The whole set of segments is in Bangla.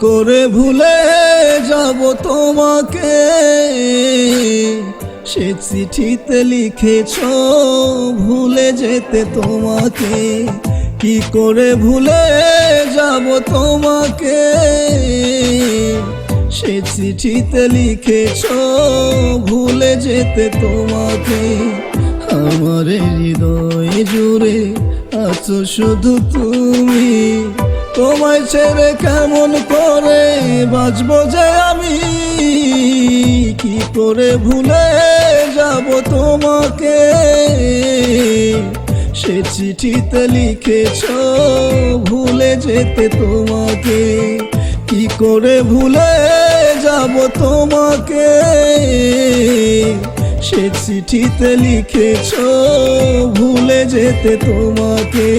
করে ভুলে যাব তোমাকে, সে চিঠিতে লিখেছ ভুলে যেতে তোমাকে। কি করে ভুলে যাব তোমাকে, সে চিঠিতে লিখেছ ভুলে যেতে তোমাকে। আমার হৃদয় জুড়ে আছো শুধু তুমি, তোমায় ছেড়ে কেমন করে বাঁচবো যে আমি। কি করে ভুলে যাব তোমাকে, সে চিঠিতে লিখেছ ভুলে যেতে তোমাকে। কি করে ভুলে যাব তোমাকে, সে চিঠিতে লিখেছ ভুলে যেতে তোমাকে।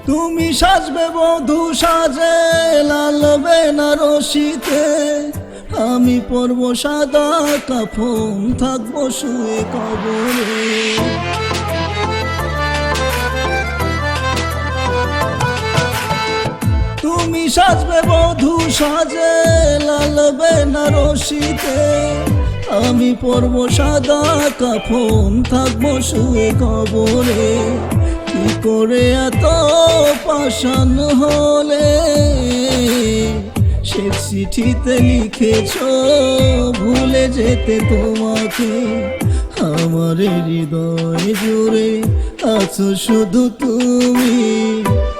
তুমি সাজবে বধূ সাজে লাল বেনারসিতে, আমি পরব সাদা কাফন থাকবো শুয়ে কবরে। তুমি সাজবে বধূ সাজে লাল বেনারসিতে, আমি পরব সাদা কাফন থাকবো শুয়ে কবরে। কি করে এত পাষাণ হলে, সে চিঠিতে লিখেছ ভুলে যেতে তোমাকে। আমার হৃদয় জুড়ে আছো শুধু তুমি,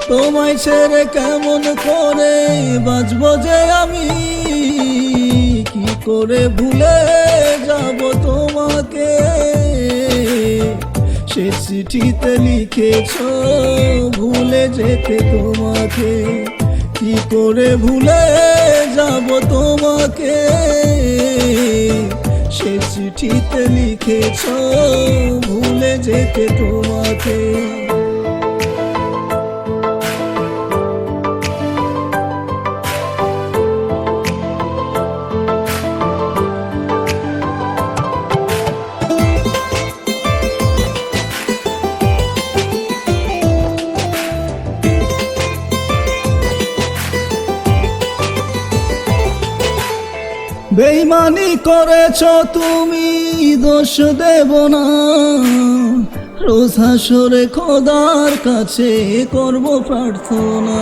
তোমায় ছেড়ে কেমন করে বাঁচবো যে আমি। কি করে ভুলে যাব তোমাকে, সে চিঠিতে লিখেছ ভুলে যেতে তোমাকে। কি করে ভুলে যাব তোমাকে, সে চিঠিতে লিখেছ ভুলে যেতে তোমাকে। বেঈমানি করেছ তুমি দোষ দেব না, রোজ হাসরে খোদার কাছে করব প্রার্থনা।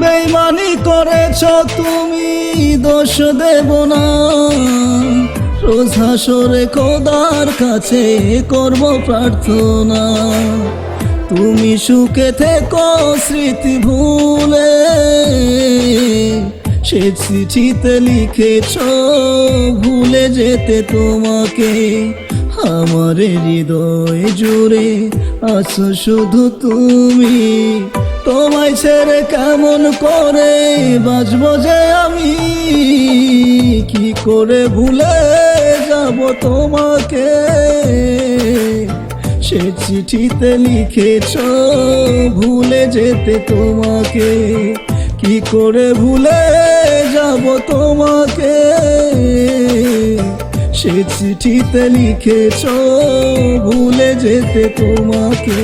বেঈমানি করেছ তুমি দোষ দেব না, রোজ হাসরে খোদার কাছে করব প্রার্থনা। তুমি সুখে থেকো স্মৃতি ভুলে, সে চিঠিতে লিখেছ ভুলে যেতে তোমাকে। আমার হৃদয় জুড়ে আছো শুধু তুমি, তোমায় ছেড়ে কেমন করে বাঁচবো যে আমি। কি করে ভুলে যাব তোমাকে, সে চিঠিতে লিখেছ ভুলে যেতে তোমাকে। কি করে ভুলে যাব তোমাকে, সে চিঠিতে লিখেছ ভুলে যেতে তোমাকে।